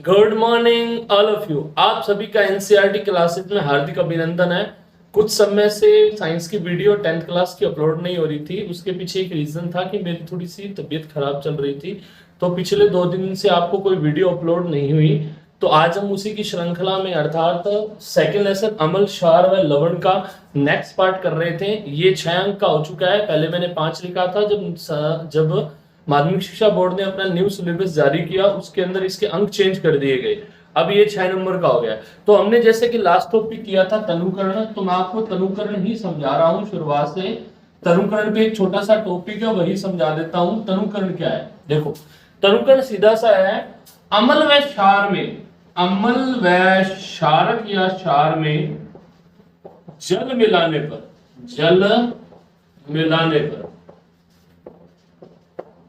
Good morning all of you. आप सभी का एनसीईआरटी क्लासेस में हार्दिक अभिनंदन है। कुछ समय से साइंस की वीडियो 10th क्लास की अपलोड नहीं हो रही थी। उसके पीछे एक रीजन था कि मेरी थोड़ी सी तबीयत खराब चल रही थी, तो पिछले 2 दिन से आपको कोई वीडियो अपलोड नहीं हुई। तो आज हम उसी की श्रृंखला में अर्थात सेकेंड लेसन अमल, क्षार व लवण का नेक्स्ट पार्ट कर रहे थे। ये 6 अंक का हो चुका है। पहले मैंने 5 लिखा था। जब माध्यमिक शिक्षा बोर्ड ने अपना न्यू सिलेबस जारी किया, उसके अंदर इसके अंक चेंज कर दिए गए। अब ये 6 नंबर का हो गया। तो हमने जैसे कि लास्ट टॉपिक किया था तनुकरण, तो मैं आपको तनुकरण ही समझा रहा हूं शुरुआत से। तनुकरण पे एक छोटा सा टॉपिक है, वही समझा देता हूं। तनुकरण क्या है, देखो। तनुकरण सीधा सा है, अम्ल व क्षार में, अम्ल व क्षारक या क्षार में जल मिलाने पर, जल मिलाने पर,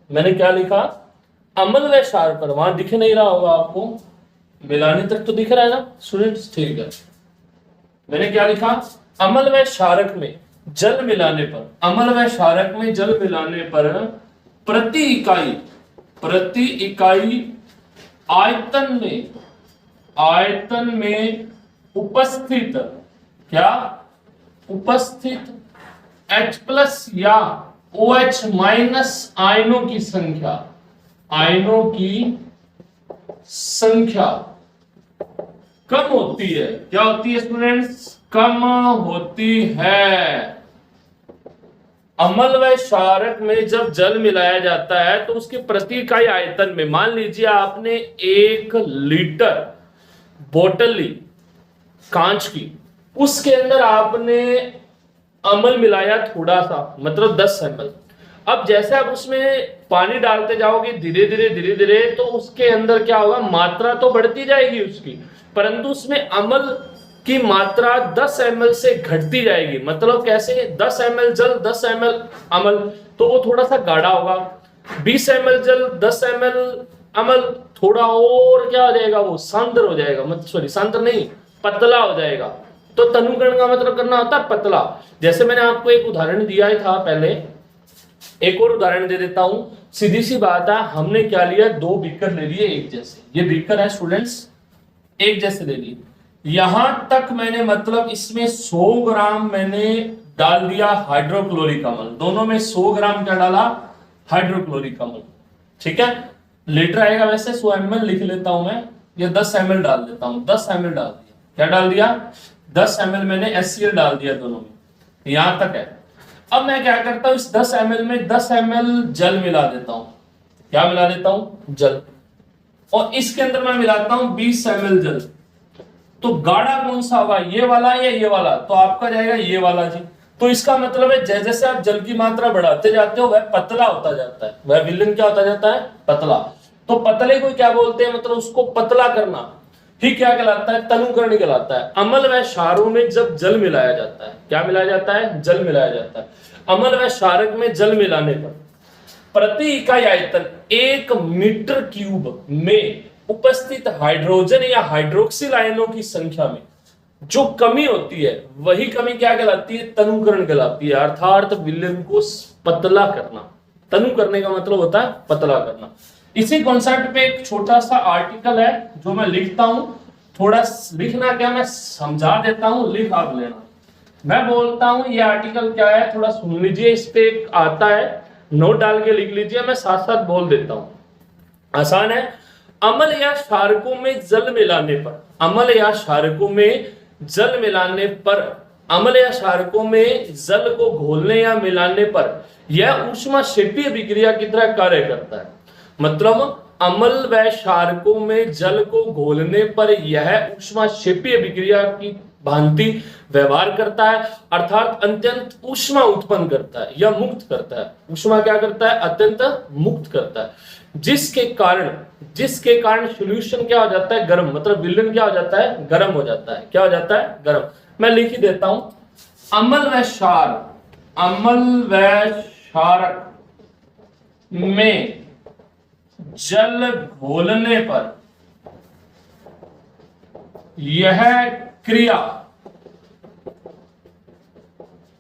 मैंने क्या लिखा, अम्ल व क्षार पर। वहां दिख नहीं रहा होगा आपको, मिलाने तक तो दिख रहा है ना स्टूडेंट्स, ठीक है। मैंने क्या लिखा, अम्ल व क्षारक में जल मिलाने पर, अम्ल व क्षारक में जल मिलाने पर प्रति इकाई आयतन में उपस्थित, क्या उपस्थित H+ या OH- आयनों की संख्या कम होती है। क्या होती है स्टूडेंट्स, कम होती है। अम्ल व क्षारक में जब जल मिलाया जाता है तो उसके प्रति इकाई आयतन में, मान लीजिए आपने 1 लीटर बोतल ली कांच की, उसके अंदर आपने अम्ल मिलाया थोड़ा सा, मतलब 10 ml। अब जैसे आप उसमें पानी डालते जाओगे धीरे धीरे तो उसके अंदर क्या होगा, मात्रा तो बढ़ती जाएगी उसकी, परंतु उसमें अम्ल की मात्रा 10 ml से घटती जाएगी। मतलब कैसे, 10 ml जल 10 ml अम्ल, तो वो थोड़ा सा गाढ़ा होगा। 20 ml जल 10 ml अम्ल, थोड़ा और क्या हो जाएगा, वो सांद्र हो जाएगा, मतलब सॉरी सांद्र नहीं, पतला हो जाएगा। तो तनुकरण का मतलब करना होता है पतला। जैसे मैंने आपको एक उदाहरण दिया ही था पहले, एक और उदाहरण दे देता हूं। सीधी सी बात है, हमने क्या लिया, 2 बीकर ले लिए एक जैसे, ये बीकर है स्टूडेंट्स, एक जैसे ले लिए। यहां तक मैंने मतलब इसमें 100 ग्राम मैंने डाल दिया हाइड्रोक्लोरिक अम्ल, दोनों में 100 ग्राम क्या डाला, हाइड्रोक्लोरिक अम्ल, ठीक है। लीटर आएगा वैसे 100 ml लिख लेता हूं मैं, ये 10 ml डाल देता हूं। 10 ml डाल दिया, क्या डाल दिया, 10 ml मैंने HCl डाल दिया दोनों में, यहां तक है। अब मैं क्या करता हूं, इस 10 ml में 10 ml जल मिला देता हूं। क्या मिला देता हूं, जल। और इसके अंदर मैं मिलाता हूं 20 ml जल। तो गाढ़ा कौन सा होगा, ये वाला या ये वाला, तो आपका जाएगा ये वाला जी। तो इसका मतलब है जैसे जैसे आप जल की मात्रा बढ़ाते जाते हो वह पतला होता जाता है, वह विलयन क्या होता जाता है, पतला। तो पतले को क्या बोलते हैं, मतलब उसको पतला करना ही क्या कहलाता है, तनुकरण कहलाता है। अम्ल व क्षारों में जब जल मिलाया जाता है, क्या मिलाया जाता है, जल मिलाया जाता है। अम्ल व क्षारक में जल मिलाने पर प्रति इकाई आयतन 1 मीटर क्यूब में उपस्थित हाइड्रोजन या हाइड्रोक्सिल आयनों की संख्या में जो कमी होती है, वही कमी क्या कहलाती है, तनुकरण कहलाती है। अर्थात विलयन को पतला करना। तनु करने का मतलब होता है पतला करना। इसी कॉन्सेप्ट पे एक छोटा सा आर्टिकल है जो मैं लिखता हूं, थोड़ा लिखना क्या, मैं समझा देता हूं, लिख आप लेना। मैं बोलता हूं ये आर्टिकल क्या है, थोड़ा सुन लीजिए, इस पे आता है, नोट डाल के लिख लीजिए, मैं साथ साथ बोल देता हूं, आसान है। अम्ल या क्षारकों में जल मिलाने पर, अम्ल या क्षारकों में जल मिलाने पर, अम्ल या क्षारकों में जल को घोलने या मिलाने पर यह ऊष्माक्षेपीय विक्रिया की तरह कार्य करता है। मतलब अम्ल व क्षारकों में जल को घोलने पर यह ऊष्माक्षेपीय विक्रिया की भांति व्यवहार करता है, अर्थात अत्यंत ऊष्मा उत्पन्न करता है या मुक्त करता है। ऊष्मा क्या करता है, अत्यंत मुक्त करता है, जिसके कारण सॉल्यूशन क्या हो जाता है, गर्म, मतलब विलयन क्या हो जाता है, गर्म हो जाता है। क्या हो जाता है, गर्म। मैं लिख ही देता हूं, अम्ल व क्षार, अम्ल व क्षारक में जल घोलने पर यह क्रिया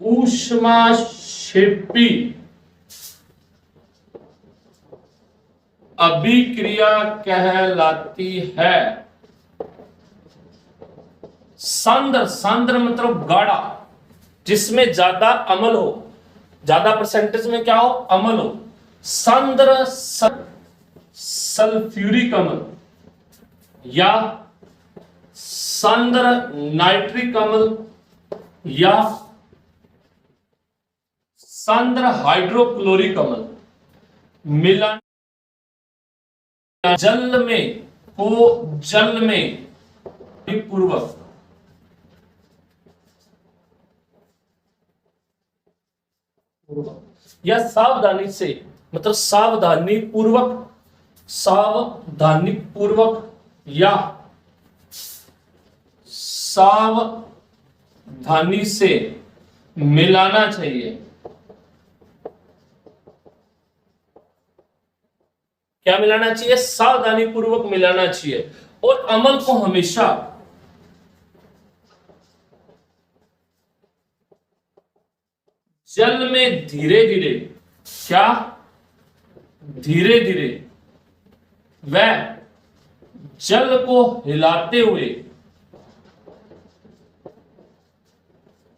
ऊष्माक्षेपी अभिक्रिया कहलाती है। सांद्र, सांद्र मतलब गाढ़ा, जिसमें ज्यादा अम्ल हो, ज्यादा परसेंटेज में क्या हो, अम्ल हो। सांद्र सल्फ्यूरिक अम्ल या सांद्र नाइट्रिक अम्ल या सांद्र हाइड्रोक्लोरिक अम्ल मिला जल में पूर्वक या सावधानी से, मतलब सावधानी पूर्वक या सावधानी से मिलाना चाहिए। क्या मिलाना चाहिए? सावधानी पूर्वक मिलाना चाहिए। और अम्ल को हमेशा जल में धीरे धीरे, क्या धीरे धीरे वह जल को हिलाते हुए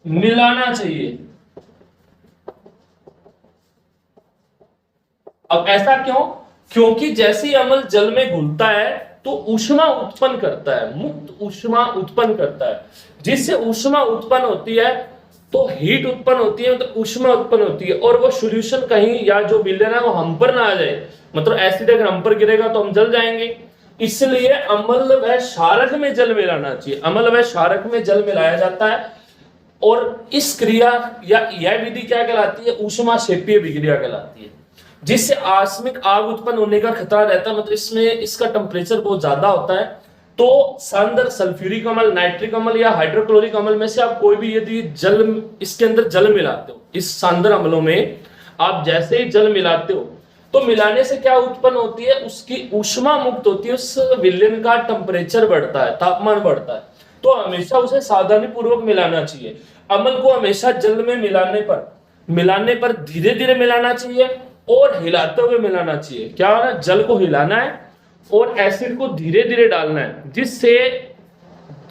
मिलाना चाहिए। अब ऐसा क्यों? क्योंकि जैसे ही अम्ल जल में घुलता है तो ऊष्मा उत्पन्न करता है, मुक्त ऊष्मा उत्पन्न करता है। जिससे ऊष्मा उत्पन्न होती है तो हीट उत्पन्न होती है, मतलब ऊष्मा उत्पन्न होती है, और वो सॉल्यूशन कहीं या जो विलयन है वो हम पर ना आ जाए, मतलब एसिड अगर हम पर गिरेगा तो हम जल जाएंगे। इसलिए अम्ल व क्षारक में जल मिलाना चाहिए। अम्ल व क्षारक में जल मिलाया जाता है और इस क्रिया या यह विधि क्या कहलाती है? ऊष्मा क्षेपीय विक्रिया कहलाती है, जिससे आकस्मिक आग उत्पन्न होने का खतरा रहता है, मतलब इसमें इसका टेम्परेचर बहुत ज्यादा होता है। तो सांद्र सल्फ्यूरिक अम्ल, नाइट्रिक अम्ल या हाइड्रोक्लोरिक अम्ल में से आप कोई भी यदि जल, इसके अंदर जल मिलाते हो, इस सांद्र अम्लों में आप जैसे ही जल मिलाते हो तो मिलाने से क्या उत्पन्न होती है? उसकी ऊष्मा मुक्त होती है, उस विलयन का टेम्परेचर बढ़ता है, तापमान बढ़ता है। तो हमेशा उसे सावधानी पूर्वक मिलाना चाहिए। अम्ल को हमेशा जल में मिलाने पर धीरे धीरे मिलाना चाहिए और हिलाते हुए मिलाना चाहिए। क्या होना? जल को हिलाना है और एसिड को धीरे धीरे डालना है, जिससे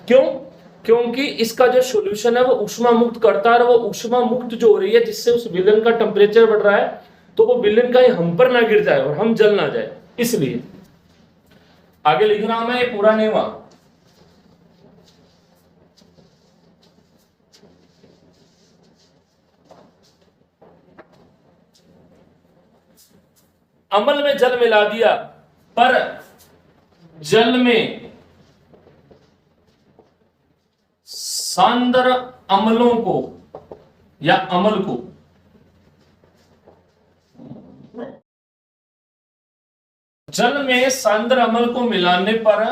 क्योंकि इसका जो सॉल्यूशन है वो ऊष्मा मुक्त करता है, और वो ऊष्मा मुक्त जो हो रही है जिससे उस विलयन का टेम्परेचर बढ़ रहा है, तो वो विलयन कहीं हम पर ना गिर जाए और हम जल ना जाए। इसलिए आगे लिख रहा हूं मैं, ये पूरा नहीं हुआ। अम्ल में जल मिला दिया, पर जल में सांद्र अम्लों को या अम्ल को जल में सांद्र अम्ल को मिलाने पर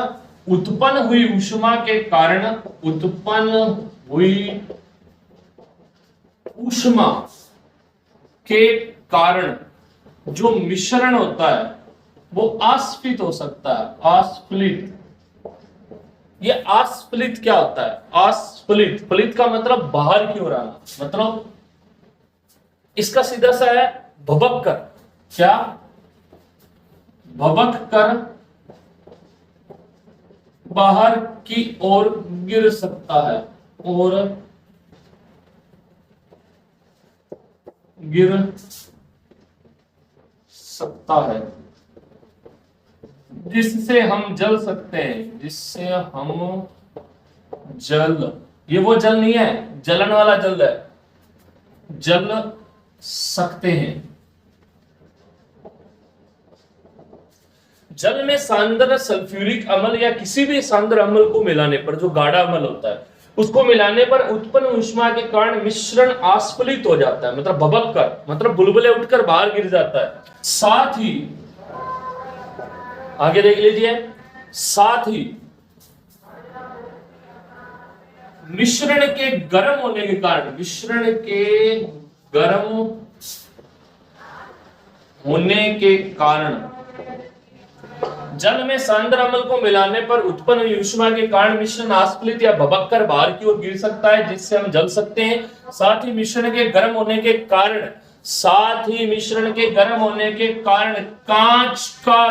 उत्पन्न हुई ऊष्मा के कारण, उत्पन्न हुई ऊष्मा के कारण जो मिश्रण होता है वो आस्फलित हो सकता है। आस्फलित, ये आस्फलित क्या होता है? आस्फलित, फलित का मतलब बाहर की ओर आना, मतलब इसका सीधा सा है भबक कर। क्या? भबक कर बाहर की ओर गिर सकता है और गिर सकता है, जिससे हम जल सकते हैं, जिससे हम जल, ये वो जल नहीं है, जलन वाला जल है, जल सकते हैं। जल में सांद्र सल्फ्यूरिक अम्ल या किसी भी सांद्र अम्ल को मिलाने पर, जो गाढ़ा अम्ल होता है उसको मिलाने पर उत्पन्न ऊष्मा के कारण मिश्रण आस्फलित हो जाता है, मतलब भबक कर, मतलब बुलबुले उठकर बाहर गिर जाता है। साथ ही आगे देख लीजिए, साथ ही मिश्रण के गर्म होने के कारण, मिश्रण के गर्म होने के कारण जल में सांद्र अम्ल को मिलाने पर उत्पन्न हुई ऊष्मा के कारण मिश्रण आस्फलित या भबक कर बाहर की ओर गिर सकता है, जिससे हम जल सकते हैं। साथ ही मिश्रण के गर्म होने के कारण साथ ही मिश्रण के गर्म होने के कारण कांच का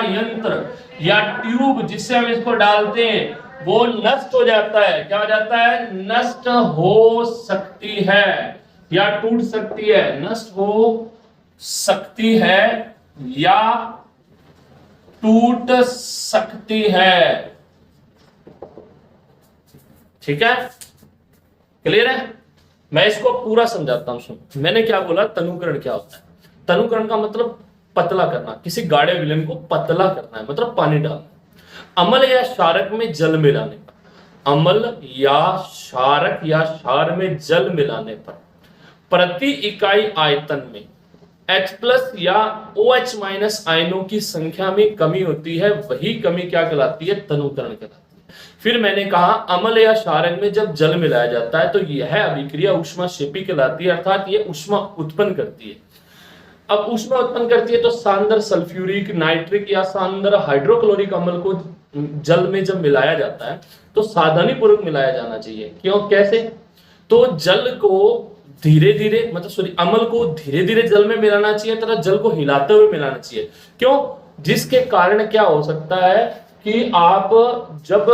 यंत्र या ट्यूब जिससे हम इसको डालते हैं वो नष्ट हो जाता है। क्या हो जाता है? नष्ट हो सकती है या टूट सकती है। नष्ट हो सकती है या टूट सकती है। ठीक है, क्लियर है? मैं इसको पूरा समझाता हूं। सुन, मैंने क्या बोला? तनुकरण क्या होता है? तनुकरण का मतलब पतला करना, किसी गाढ़े विलयन को पतला करना है, मतलब पानी डालना। अम्ल या क्षारक में जल मिलाने पर, अम्ल या क्षारक या क्षार में जल मिलाने पर प्रति इकाई आयतन में H+ या OH- आयनों की संख्या में कमी होती है। वही कमी क्या कहलाती है? तनुकरण कहलाती है। फिर मैंने कहा अम्ल या क्षारक में जब जल मिलाया जाता है तो यह अभिक्रिया ऊष्माक्षेपी कहलाती है, अर्थात यह ऊष्मा उत्पन्न करती है। अब ऊष्मा उत्पन्न करती है तो सांद्र सल्फ्यूरिक, नाइट्रिक या सांद्र हाइड्रोक्लोरिक अम्ल को जल में जब मिलाया जाता है तो सावधानी पूर्वक मिलाया जाना चाहिए। क्यों? कैसे? तो जल को धीरे धीरे, मतलब सॉरी, अम्ल को धीरे धीरे जल में मिलाना चाहिए तथा जल को हिलाते हुए मिलाना चाहिए। क्यों? जिसके कारण क्या हो सकता है कि आप जब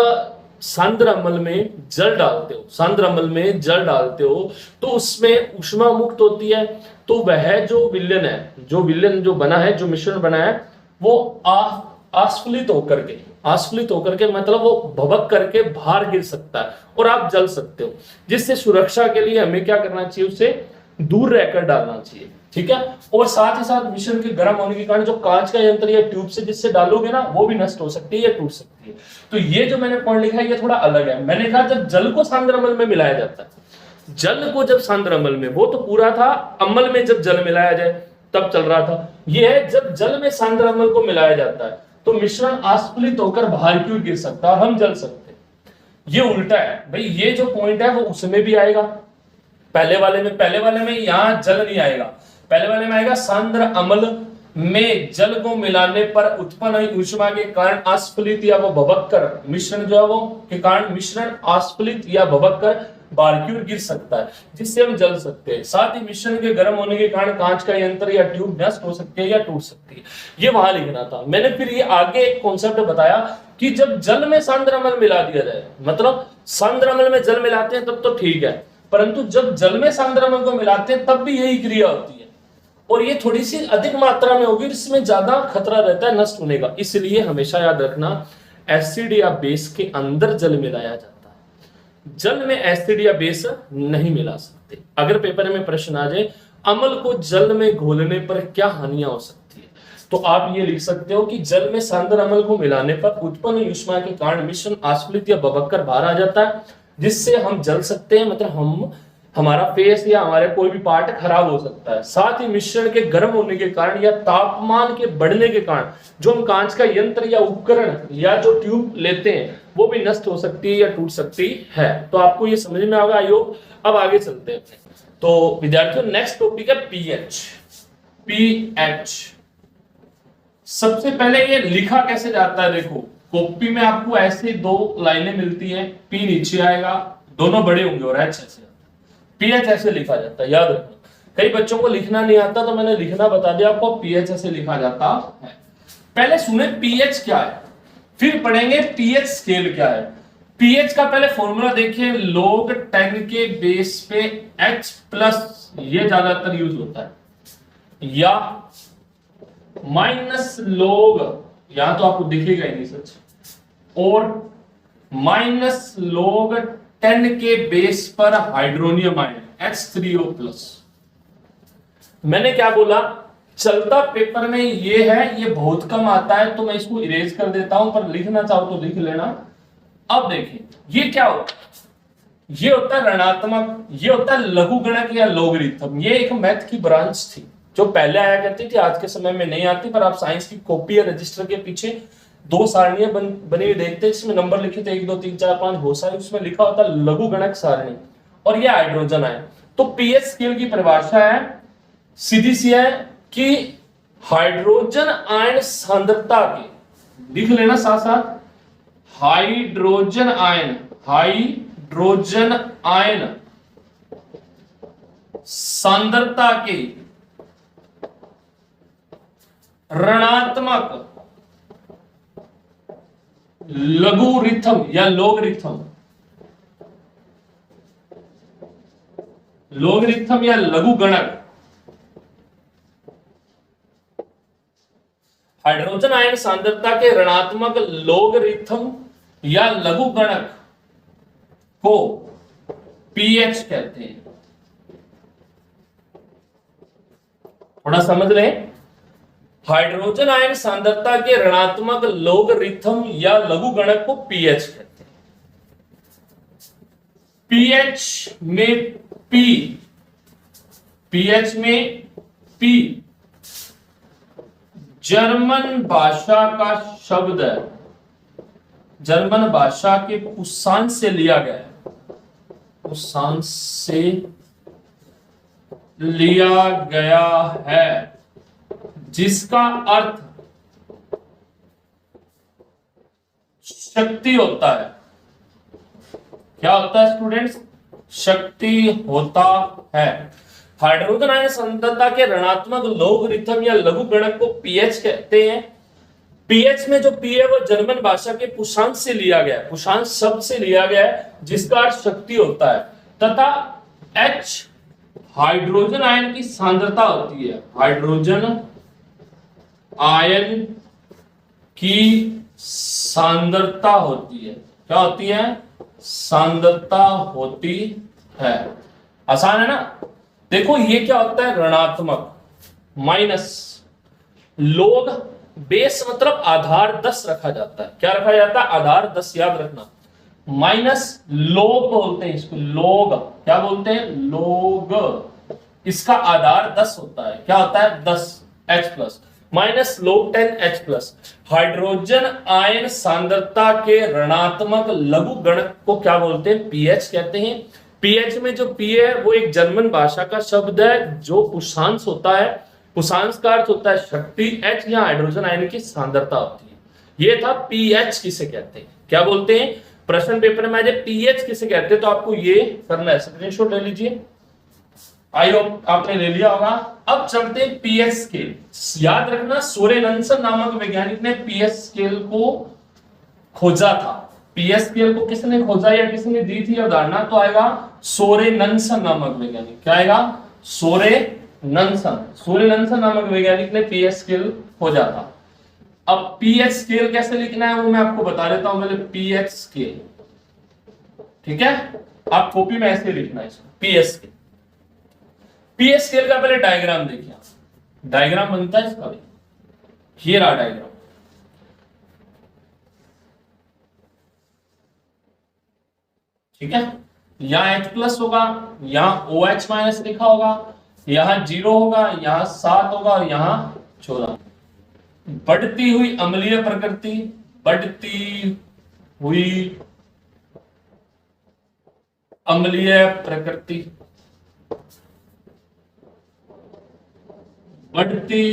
सांद्र अम्ल में जल डालते हो, सांद्र अम्ल में जल डालते हो तो उसमें ऊष्मा मुक्त होती है। तो वह जो विलयन है, जो विलयन जो बना है, जो मिश्रण बना है, वो आस्फलित होकर के मतलब वो भभक करके बाहर गिर सकता है और आप जल सकते हो। जिससे सुरक्षा के लिए हमें क्या करना चाहिए? उससे दूर रहकर डालना चाहिए। ठीक है, और साथ ही साथ मिश्रण के गर्म होने के कारण जो कांच का यंत्र या ट्यूब से जिससे डालोगे ना, वो भी नष्ट हो सकती है या टूट सकती है। तो ये जो मैंने पॉइंट लिखा है ये थोड़ा अलग है। मैंने कहा जब जल को सांद्र अम्ल में मिलाया जाता है, जल को जब सांद्र अम्ल में, वो तो पूरा था, अम्ल में जब जल मिलाया जाए तब चल रहा था। ये है जब जल में सांद्र अम्ल को मिलाया जाता है तो मिश्रण आस्फलित होकर बाहर की ओर गिर सकता है और हम जल सकते हैं। ये उल्टा है भाई, ये जो पॉइंट है वो उसमें भी आएगा, पहले वाले में यहां जल नहीं आएगा, पहले वाले में आएगा सांद्र अम्ल में जल को मिलाने पर उत्पन्न हुई ऊष्मा के कारण आस्फलित या वो भभक कर मिश्रण जो है वो के कारण मिश्रण आस्फलित या भभक कर बाहर की ओर गिर सकता है, जिससे हम जल सकते हैं। साथ ही मिश्रण के गर्म होने के कारण कांच का यंत्र या ट्यूब नष्ट हो सकती है या टूट सकती है। ये वहां लिखना था। मैंने फिर ये आगे एक कॉन्सेप्ट बताया कि जब जल में सांद्र अम्ल मिला दिया जाए, मतलब सांद्र अम्ल में जल मिलाते हैं तब तो ठीक है, परंतु जब जल में सांद्र अम्ल को मिलाते हैं तब भी यही क्रिया होती है और ये थोड़ी सी अधिक मात्रा में होगी, इसमें ज्यादा खतरा रहता है नष्ट होने का। इसलिए हमेशा याद रखना, एसिड या बेस के अंदर जल मिलाया जाता है, जल में एसिड या बेस नहीं मिला सकते। अगर पेपर में प्रश्न आ जाए अम्ल को जल में घोलने पर क्या हानियां हो सकती है, तो आप ये लिख सकते हो कि जल में सांद्र अम्ल को मिलाने पर उत्पन्न ऊष्मा के कारण मिश्रण आस्फलित या भभक कर बाहर आ जाता है, जिससे हम जल सकते हैं, मतलब हमारा फेस या हमारे कोई भी पार्ट खराब हो सकता है। साथ ही मिश्रण के गर्म होने के कारण या तापमान के बढ़ने के कारण जो हम कांच का यंत्र या उपकरण या जो ट्यूब लेते हैं वो भी नष्ट हो सकती है या टूट सकती है। तो आपको ये समझ में आएगा, आई होप। अब आगे चलते हैं। तो विद्यार्थियों, नेक्स्ट टॉपिक है पीएच। सबसे पहले ये लिखा कैसे जाता है? देखो, कॉपी में आपको ऐसे दो लाइनें मिलती है, पी नीचे आएगा, दोनों बड़े होंगे और एच ऐसे, पीएच ऐसे लिखा जाता है। याद रखना, कई बच्चों को लिखना नहीं आता तो मैंने लिखना बता दिया आपको, पीएच ऐसे लिखा जाता है। पहले सुने पीएच क्या है, फिर पढ़ेंगे पीएच स्केल क्या है। पीएच का पहले फॉर्मूला देखिए, log 10 के बेस पे H+, ये ज्यादातर यूज होता है, या -log, यहां तो आपको दिखेगा ही नहीं सच, और -log 10 के बेस पर हाइड्रोनियम आयन H3O+। मैंने क्या बोला? चलता पेपर में ये है, ये बहुत कम आता है तो मैं इसको इरेज कर देता हूं, पर लिखना चाहो तो लिख लेना। अब देखिए ये क्या होता है, ये होता है ऋणात्मक, ये होता है लघुगणक या लोगरिथम। ये एक मैथ की ब्रांच थी जो पहले आया करती थी, आज के समय में नहीं आती, पर आप साइंस की कॉपी या रजिस्टर के पीछे दो सारणियां बनी हुई देखते हैं, जिसमें नंबर लिखे थे 1 2 3 4 5 बहुत सारे, उसमें लिखा होता है लघुगणक सारणी, और ये हाइड्रोजन आयन। तो पीएच स्केल की परिभाषा है, सीधी सी है कि हाइड्रोजन आयन सांद्रता के, लिख लेना साथ साथ, हाइड्रोजन आयन सांद्रता के ऋणात्मक लघुरिथम या लोगरिथम या लघुगणक हाइड्रोजन आयन सांद्रता के ऋणात्मक लोगरिथम या लघुगणक को पीएच कहते हैं। थोड़ा समझ लें, हाइड्रोजन आयन सांद्रता के ऋणात्मक लोगरिथम या लघुगणक को पीएच कहते हैं। पीएच में पी जर्मन भाषा का शब्द है, जर्मन भाषा के पुष्पांश से लिया गया है, पुष्पांश से लिया गया है, जिसका अर्थ शक्ति होता है। क्या होता है स्टूडेंट्स? शक्ति होता है। हाइड्रोजन आयन सांद्रता के ऋणात्मक लोगरिथम या लघुगणक को पीएच कहते हैं। पीएच में जो पी है वो जर्मन भाषा के पुष्पांश से लिया गया है, पुष्पांश शब्द से लिया गया है, जिसका अर्थ शक्ति होता है, तथा एच हाइड्रोजन आयन की सांद्रता होती है। हाइड्रोजन आयन की सांद्रता होती है। क्या होती है? सांद्रता होती है। आसान है ना? देखो ये क्या होता है? ऋणात्मक, माइनस, लोग बेस मतलब आधार 10 रखा जाता है। क्या रखा जाता है? आधार 10, याद रखना। माइनस लोग बोलते हैं इसको, लोग। क्या बोलते हैं? लोग। इसका आधार 10 होता है। क्या होता है? 10 H प्लस, माइनस लोग 10 H प्लस। हाइड्रोजन आयन सांद्रता के ऋणात्मक लघुगणक को क्या बोलते हैं? पीएच कहते हैं। पीएच में जो पी है वो एक जर्मन भाषा का शब्द है जो पुष्पांश होता है, पुष्पांश का अर्थ होता है शक्ति। एच यहाँ हाइड्रोजन आयन की सांद्रता होती है। ये था पीएच किसे कहते हैं। क्या बोलते हैं? प्रश्न पेपर में पीएच किसे कहते हैं, तो आपको ये करना है, स्क्रीनशॉट ले लीजिए। आई होप आपने ले लिया होगा। अब चलते हैं पीएच स्केल। याद रखना, सोरेनसन नामक वैज्ञानिक ने पीएच स्केल को खोजा था। पीएच स्केल को किसने खोजा या किसने दी थी अवधारणा, तो आएगा सोरेनसन नामक वैज्ञानिक। क्या आएगा? सोरेनसन नामक वैज्ञानिक ने पीएच स्केल खोजा था। अब पीएच स्केल कैसे लिखना है वो मैं आपको बता देता हूं। पहले पीएच स्केल, ठीक है, आप कॉपी में ऐसे लिखना है इसको, पीएच स्केल। पीएच स्केल का पहले डायग्राम देखिए। डायग्राम बनता है इसका, ये रहा डायग्राम। ठीक है, यहां H प्लस होगा, यहां OH माइनस लिखा होगा, यहां 0 होगा, यहां 7 होगा और यहां 14। बढ़ती हुई अम्लीय प्रकृति, बढ़ती हुई अम्लीय प्रकृति, बढ़ती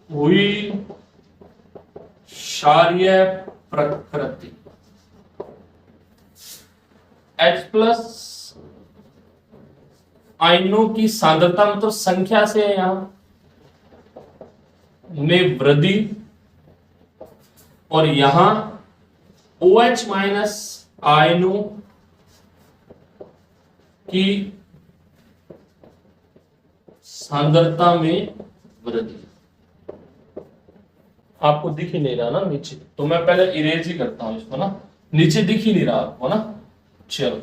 हुई क्षारीय प्रकृति। H प्लस आयनों की सांद्रता मतलब संख्या से है यहां में वृद्धि, और यहां OH माइनस आयनों की सांद्रता में वृद्धि। आपको दिख ही नहीं रहा ना नीचे, तो मैं पहले इरेज ही करता हूं इसको ना, नीचे दिख ही नहीं रहा आपको ना। चलो,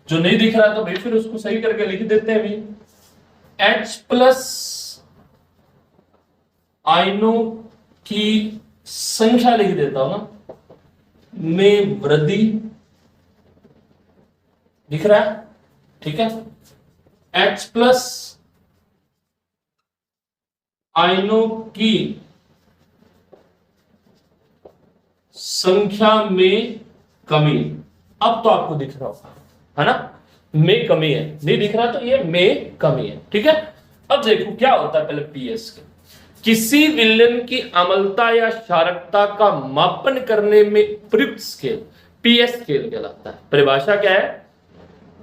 जो नहीं दिख रहा तो भाई फिर उसको सही करके लिख देते हैं भी। H प्लस आयनों की संख्या लिख देता हूं ना, में वृद्धि दिख रहा है, ठीक है। H प्लस आयनों की संख्या में कमी। अब तो आपको दिख रहा होगा, है ना, में कमी है। नहीं दिख रहा तो ये में कमी है, ठीक है। अब देखो क्या होता है पहले पीएच के। किसी विलयन की अम्लता या क्षारकता का मापन करने में प्रयुक्त स्केल पीएच स्केल कहलाता है। परिभाषा क्या है?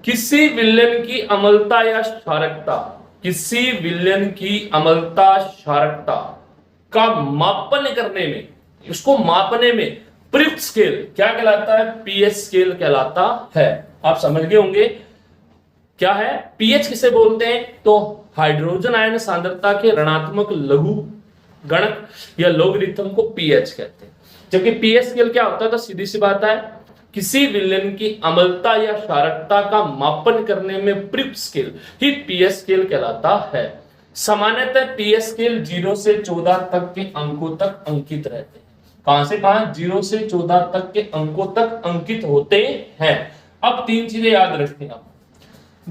किसी विलयन की अम्लता या क्षारकता किसी विलयन की अम्लता क्षारकता का मापन करने में, उसको मापने में प्रयुक्त स्केल क्या कहलाता है? पीएच स्केल कहलाता है। आप समझ गए होंगे क्या है पीएच किसे बोलते हैं? तो हाइड्रोजन आयन सांद्रता के ऋणात्मक लघु गणक या लोगरिथम को पीएच कहते हैं। जबकि पीएच स्केल क्या होता है? तो सीधी सी बात है, किसी विलयन की अम्लता या क्षारकता का मापन करने में प्रयुक्त स्केल ही पीएच स्केल कहलाता है। सामान्यतः पीएच स्केल 0 से 14 तक के अंकों तक अंकित रहते हैं। कहां से कहां? 0 से 14 तक के अंकों तक अंकित होते हैं। अब तीन चीजें याद रखते हैं।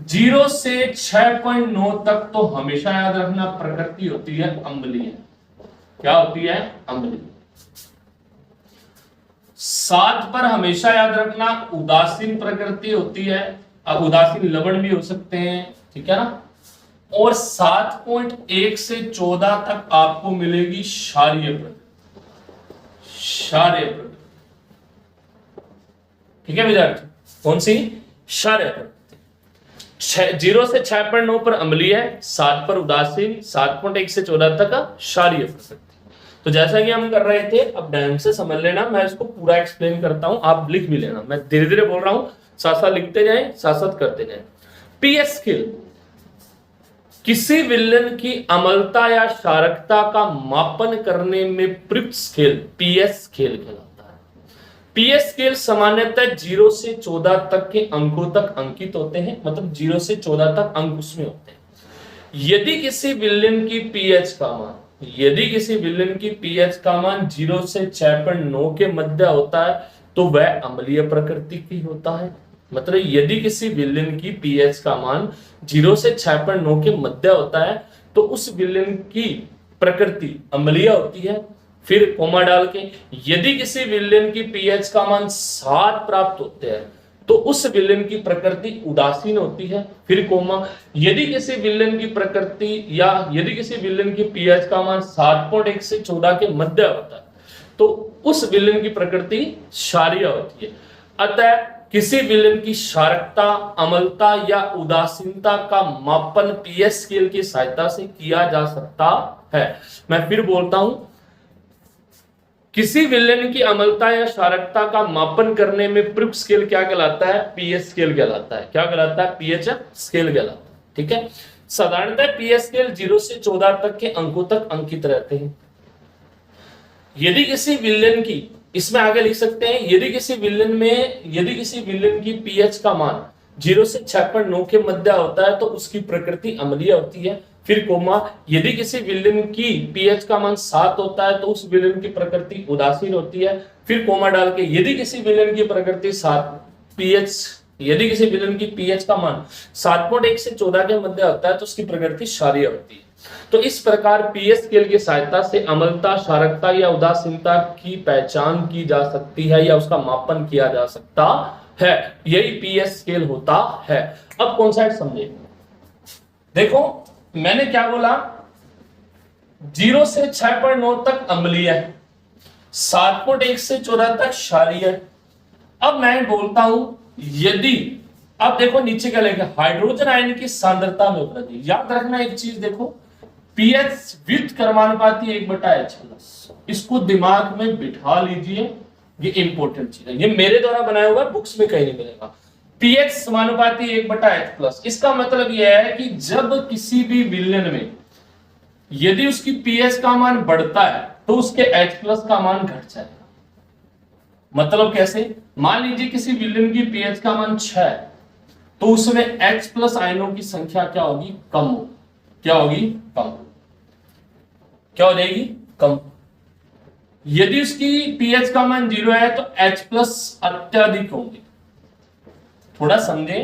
0 से 6.9 तक तो हमेशा याद रखना प्रकृति होती है अम्लीय। क्या होती है? अम्लीय। 7 पर हमेशा याद रखना उदासीन प्रकृति होती है। अब उदासीन लवण भी हो सकते हैं, ठीक है ना। और 7.1 से 14 तक आपको मिलेगी क्षारीय प्रकृति। क्षारीय प्रकृति, ठीक है विद्यार्थी। कौन सी? क्षारीय प्रकृति। 0 से 6.9 पर अम्लीय है, 7 पर उदासीन, 7.1 से 14 तक क्षारीय प्रकृति। तो जैसा कि हम कर रहे थे, अब ढंग से समझ लेना, मैं इसको पूरा एक्सप्लेन करता हूं, आप लिख भी लेना। मैं धीरे धीरे बोल रहा हूं, साथ साथ लिखते जाएं, साथ साथ करते जाएं। पीएच स्केल किसी विलयन की अम्लता या क्षारकता का मापन करने में प्रयुक्त स्केल पीएच स्केल कहलाता है। पीएच स्केल सामान्यतः 0 से 14 तक के अंकों तक अंकित होते हैं, मतलब 0 से 14 तक अंक उसमें होते हैं। यदि किसी विलयन की पीएच का मान, यदि किसी विलयन की पीएच का मान 0 से 6.9 के मध्य होता है तो वह अम्लीय प्रकृति की होता है। मतलब यदि किसी विलयन की पीएच का मान 0 से 6.9 के मध्य होता है तो उस विलयन की प्रकृति अम्लीय होती है। फिर कोमा डाल के, यदि किसी विलयन की पीएच का मान 7 प्राप्त होते हैं तो उस विलयन की प्रकृति उदासीन होती है। फिर कोमा, यदि किसी विलयन की प्रकृति या यदि किसी विलयन की पीएच का मान 7.1 से 14 के मध्य होता है तो उस विलयन की प्रकृति क्षारीय होती है। अतः किसी विलयन की क्षारकता, अम्लता या उदासीनता का मापन पीएच स्केल की सहायता से किया जा सकता है। मैं फिर बोलता हूं, किसी विलयन की अम्लता या क्षारकता का मापन करने में प्रयुक्त स्केल क्या कहलाता है? पीएच स्केल कहलाता है। क्या कहलाता है? पीएच स्केल कहलाता है, ठीक है। साधारणतः पीएच स्केल 0 से 14 तक के अंकों तक अंकित रहते हैं। यदि किसी विलयन की, इसमें आगे लिख सकते हैं, यदि किसी विलयन की पीएच का मान 0 से 6.9 के मध्य होता है तो उसकी प्रकृति अम्लीय होती है। फिर कोमा, यदि किसी विलयन की पीएच का मान 7 होता है तो उस विलयन की प्रकृति उदासीन होती है। फिर कोमा डाल के, यदि किसी विलयन की प्रकृति यदि किसी विलयन की पीएच का मान 7.1 से 14 के मध्य होता है तो उसकी प्रकृति क्षारीय होती है। तो इस प्रकार पीएच स्केल की सहायता से अम्लता, क्षारकता या उदासीनता की पहचान की जा सकती है या उसका मापन किया जा सकता है। यही पीएच स्केल होता है। अब कॉन्सेप्ट समझे। देखो मैंने क्या बोला, 0 से 6.9 तक अम्लीय है, 7.1 से 14 तक क्षारीय है। अब मैं बोलता हूं, यदि, अब देखो नीचे क्या लिखा, हाइड्रोजन आयन की सांद्रता में वृद्धि। याद रखना एक चीज, देखो पीएच व्युत्क्रमानुपाती 1/H+, इसको दिमाग में बिठा लीजिए, ये इंपॉर्टेंट चीज है, ये मेरे द्वारा बनाया हुआ बुक्स में कहीं नहीं मिलेगा। पीएच समानुपाती 1/H+, इसका मतलब यह है कि जब किसी भी विलयन में यदि उसकी पीएच का मान बढ़ता है तो उसके H+ का मान घट जाएगा। मतलब कैसे? मान लीजिए किसी विलयन की पीएच का मान 6 है तो उसमें H+ आयनों की संख्या क्या होगी? कम होगी। क्या होगी? कम। क्या हो जाएगी? कम। यदि उसकी पीएच का मान 0 है तो H+ अत्यधिक होंगे। थोड़ा समझे,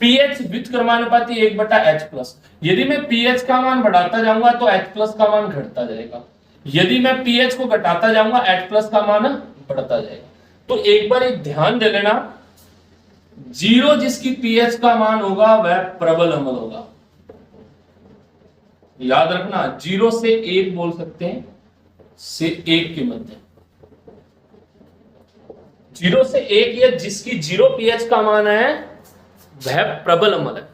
पीएच व्युत्क्रमानुपाती 1/H+, यदि मैं पीएच का मान बढ़ाता जाऊंगा तो H+ का मान घटता जाएगा, यदि मैं पीएच को घटाता जाऊंगा H+ का मान बढ़ता जाएगा। तो एक बार एक ध्यान दे लेना, 0 जिसकी पीएच का मान होगा वह प्रबल अम्ल होगा। याद रखना, 0 से 1 बोल सकते हैं, से 1 के मध्य, 0 से 1 या जिसकी 0 पीएच का मान है वह प्रबल अम्ल है।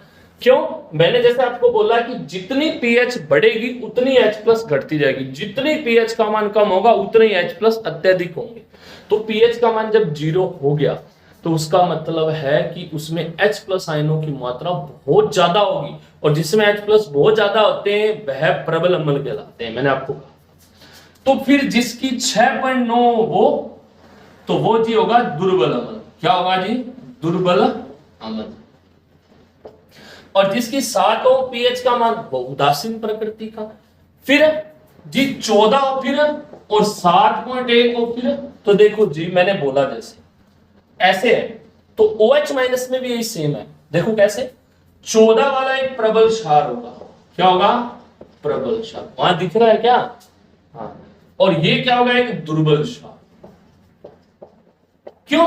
क्यों? मैंने जैसे आपको बोला कि जितनी पीएच बढ़ेगी उतनी H प्लस घटती जाएगी, जितनी पीएच का मान कम होगा उतने H प्लस अत्यधिक होंगे। तो पीएच का मान जब 0 हो गया तो उसका मतलब है कि उसमें H प्लस आयनों की मात्रा बहुत ज्यादा होगी, और जिसमें H प्लस बहुत ज्यादा होते हैं वह प्रबल अम्ल कहलाते हैं, मैंने आपको कहा। तो फिर जिसकी 6.9 हो तो वो जी होगा दुर्बल अम्ल। क्या होगा जी? दुर्बल अम्ल। और जिसकी 7 हो पीएच का मान वो उदासीन प्रकृति का। फिर जी 14 हो फिर, और 7.1 हो फिर, तो देखो जी मैंने बोला जैसे ऐसे है, तो OH माइनस में भी यही सेम है। देखो कैसे, 14 वाला एक प्रबल क्षार होगा। क्या होगा? प्रबल क्षार। वहां दिख रहा है क्या? हाँ। और ये क्या होगा? एक दुर्बल क्षार। क्यों?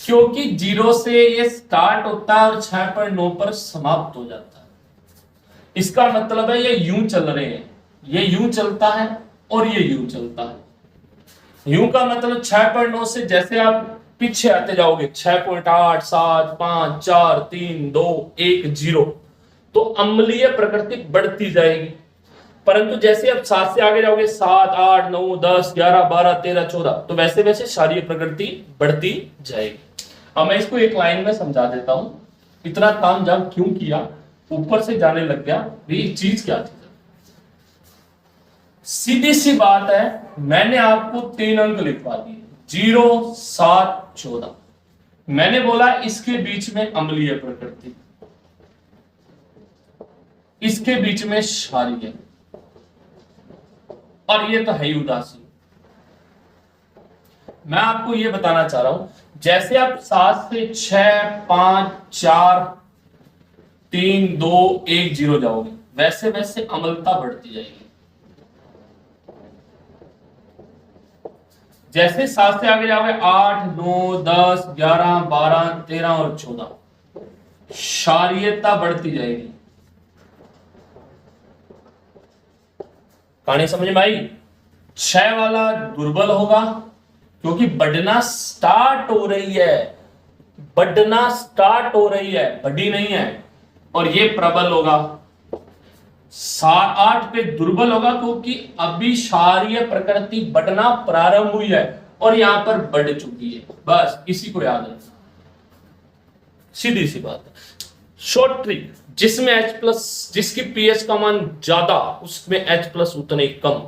क्योंकि 0 से ये स्टार्ट होता है और 6.9 पर समाप्त हो जाता है। इसका मतलब है ये यूं चल रहे हैं, ये यूं चलता है और ये यूं चलता है। यूं का मतलब 6.9 से जैसे आप पीछे आते जाओगे 6.8, 7, 5, 4, 3, 2, 1, 0, तो अम्लीय प्रकृति बढ़ती जाएगी। परंतु जैसे आप 7 से आगे जाओगे 7, 8, 9, 10, 11, 12, 13, 14, तो वैसे वैसे क्षारीय प्रकृति बढ़ती जाएगी। अब मैं इसको एक लाइन में समझा देता हूं, इतना काम जब क्यों किया, ऊपर से जाने लग गया ये चीज क्या थी। सीधी सी बात है, मैंने आपको 3 अंक लिखवा दिए, 0, 7, 14। मैंने बोला इसके बीच में अम्लीय प्रकृति, इसके बीच में क्षारीय, और ये तो है ही उदासीन। मैं आपको ये बताना चाह रहा हूं, जैसे आप 7 से 6, 5, 4, 3, 2, 1, 0 जाओगे, वैसे वैसे अम्लता बढ़ती जाएगी। जैसे 7 से आगे जाओगे 8, 9, 10, 11, 12, 13 और 14, क्षारीयता बढ़ती जाएगी। कहानी समझ में आई? 6 वाला दुर्बल होगा क्योंकि बढ़ना स्टार्ट हो रही है, बढ़ना स्टार्ट हो रही है, बढ़ी नहीं है। और ये प्रबल होगा। 8 पे दुर्बल होगा क्योंकि अभी क्षारीय प्रकृति बढ़ना प्रारंभ हुई है और यहां पर बढ़ चुकी है। बस इसी को याद रखना, सीधी सी बात है। शॉर्ट ट्रिक, जिसमें H प्लस, जिसकी पीएच का मान ज्यादा उसमें H प्लस उतने कम,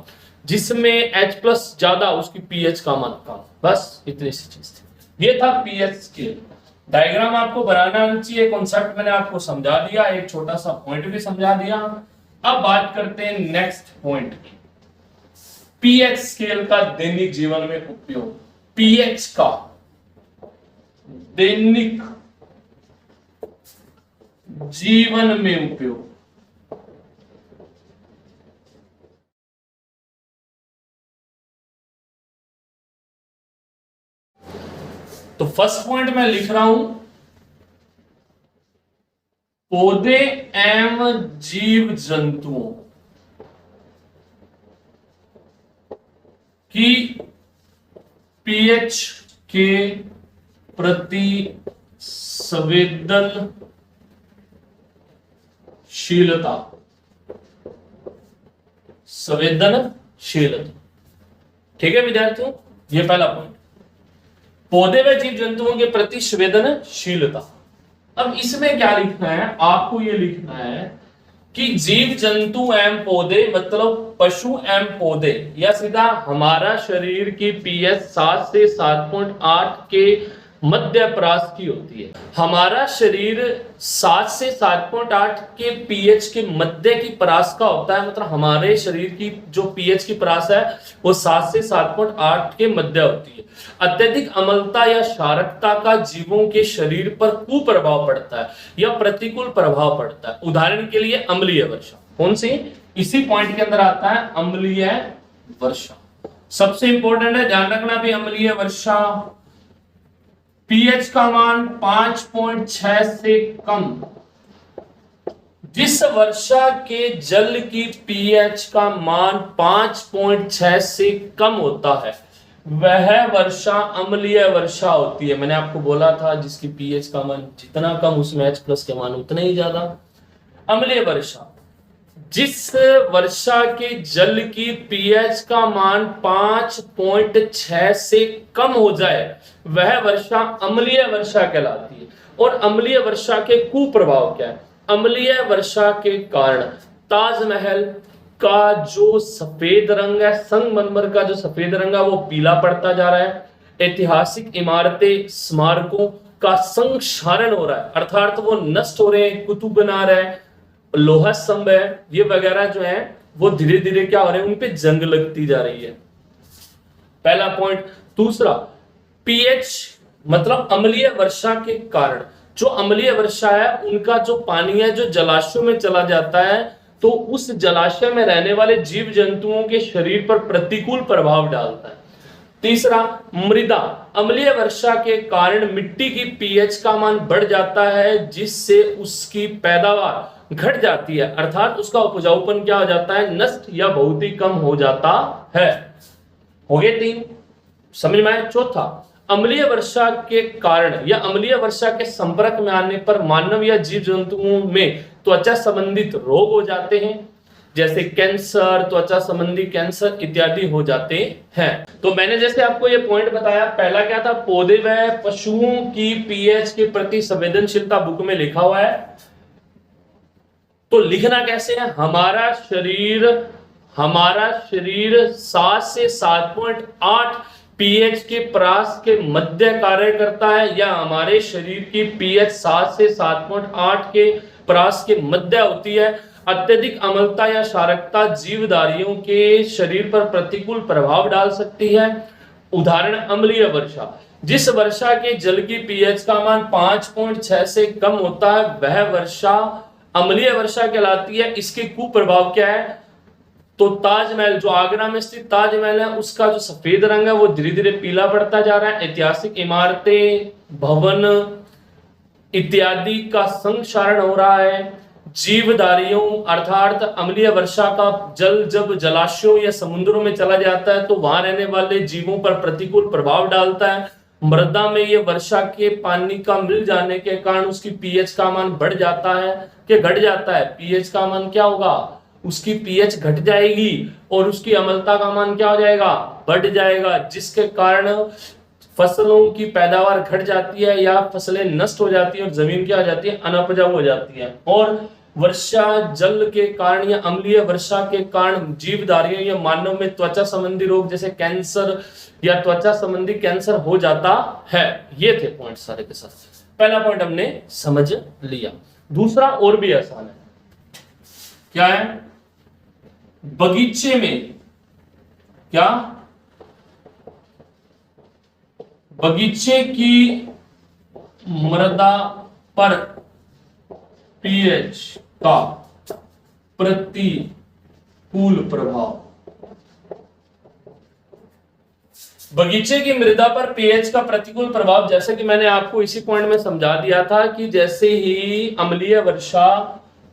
जिसमें H प्लस ज्यादा उसकी पीएच का मान कम। बस इतनी सी चीज थी। ये था पीएच स्केल। डायग्राम आपको बनाना आना चाहिए, कॉन्सेप्ट मैंने आपको समझा दिया, एक छोटा सा पॉइंट भी समझा दिया। अब बात करते हैं नेक्स्ट पॉइंट की, पीएच स्केल का दैनिक जीवन में उपयोग। पीएच का दैनिक जीवन में उपयोग। तो फर्स्ट पॉइंट मैं लिख रहा हूं, पौधे एवं जीव जंतुओं की पीएच के प्रति संवेदनशीलता। संवेदनशीलता, ठीक है विद्यार्थियों, ये पहला पॉइंट, पौधे व जीव जंतुओं के प्रति संवेदनशीलता। अब इसमें क्या लिखना है आपको? ये लिखना है कि जीव जंतु एवं पौधे मतलब पशु एवं पौधे, या सीधा हमारा शरीर की पीएच 7 से 7.8 के मध्य परास की होती है। हमारा शरीर 7 से 7.8 के पीएच के मध्य की परास का होता है, मतलब हमारे शरीर की जो पीएच की परास है वो 7 से 7.8 के मध्य होती है। अत्यधिक अम्लता या क्षारकता का जीवों के शरीर पर कुप्रभाव पड़ता है या प्रतिकूल प्रभाव पड़ता है। उदाहरण के लिए अम्लीय वर्षा, कौन सी? इसी पॉइंट के अंदर आता है अम्लीय वर्षा, सबसे इंपॉर्टेंट है, ध्यान रखना भी। अम्लीय वर्षा पीएच का मान 5.6 से कम, जिस वर्षा के जल की पीएच का मान 5.6 से कम होता है वह वर्षा अम्लीय वर्षा होती है। मैंने आपको बोला था जिसकी पीएच का मान जितना कम उसमें H प्लस के मान उतने ही ज्यादा। अम्लीय वर्षा, जिस वर्षा के जल की पीएच का मान 5.6 से कम हो जाए वह वर्षा अम्लीय वर्षा कहलाती है। और अम्लीय वर्षा के कुप्रभाव क्या है? अम्लीय वर्षा के कारण ताजमहल का जो सफेद रंग है, संगमरमर का जो सफेद रंग है वो पीला पड़ता जा रहा है। ऐतिहासिक इमारतें, स्मारकों का संक्षारण हो रहा है, अर्थात वो नष्ट हो रहे हैं, कुतुब बना रहे हैं। लोहा स्तंभ है, ये वगैरह जो है वो धीरे धीरे क्या हो रहे हैं, उन पे जंग लगती जा रही है। पहला पॉइंट। दूसरा, पीएच मतलब अम्लीय वर्षा के कारण जो अम्लीय वर्षा है उनका जो पानी है जो जलाशयों में चला जाता है तो उस जलाशय में रहने वाले जीव जंतुओं के शरीर पर प्रतिकूल प्रभाव डालता है। तीसरा, मृदा, अम्लीय वर्षा के कारण मिट्टी की पीएच का मान बढ़ जाता है जिससे उसकी पैदावार घट जाती है, अर्थात उसका उपजाऊपन क्या हो जाता है, नष्ट या बहुत ही कम हो जाता है। हो गए 3, समझ में आया। चौथा, अम्लीय वर्षा के कारण या अम्लीय वर्षा के संपर्क में आने पर मानव या जीव जंतुओं में त्वचा संबंधित रोग हो जाते हैं, जैसे कैंसर, त्वचा संबंधी कैंसर इत्यादि हो जाते हैं। तो मैंने जैसे आपको ये पॉइंट बताया, पहला क्या था, पौधे व पशुओं की पीएच के प्रति संवेदनशीलता बुक में लिखा हुआ है। तो लिखना कैसे है, हमारा शरीर 7 से 7.8 पीएच के प्रास के मध्य कार्य करता है, या हमारे शरीर की पीएच 7 से 7.8 के प्रास के मध्य होती है। अत्यधिक अम्लता या क्षारकता जीवधारियों के शरीर पर प्रतिकूल प्रभाव डाल सकती है। उदाहरण, अम्लीय वर्षा, जिस वर्षा के जल की पीएच का मान 5.6 से कम होता है वह वर्षा अम्लीय वर्षा कहलाती है। इसके कुप्रभाव क्या है, तो ताजमहल, जो आगरा में स्थित ताजमहल है उसका जो सफेद रंग है वो धीरे धीरे पीला पड़ता जा रहा है। ऐतिहासिक इमारतें, भवन इत्यादि का संक्षारण हो रहा है। जीवधारियों अर्थात अम्लीय वर्षा का जल जब जलाशयों या समुद्रों में चला जाता है तो वहां रहने वाले जीवों पर प्रतिकूल प्रभाव डालता है। मृदा में ये वर्षा के पानी का मिल जाने के कारण उसकी पीएच का मान बढ़ जाता है कि घट जाता है। पीएच का मान क्या होगा, उसकी पीएच घट जाएगी और उसकी अम्लता का मान क्या हो जाएगा, बढ़ जाएगा, जिसके कारण फसलों की पैदावार घट जाती है या फसलें नष्ट हो जाती है और जमीन क्या हो जाती है, अनउपजाऊ हो जाती है। और वर्षा जल के कारण या अम्लीय वर्षा के कारण जीवधारियों या मानव में त्वचा संबंधी रोग जैसे कैंसर या त्वचा संबंधी कैंसर हो जाता है। ये थे पॉइंट सारे के साथ। पहला पॉइंट हमने समझ लिया। दूसरा और भी आसान है, क्या है, बगीचे में क्या, बगीचे की मृदा पर पीएच का प्रतिकूल प्रभाव। बगीचे की मृदा पर पीएच का प्रतिकूल प्रभाव, जैसे कि मैंने आपको इसी पॉइंट में समझा दिया था कि जैसे ही अम्लीय वर्षा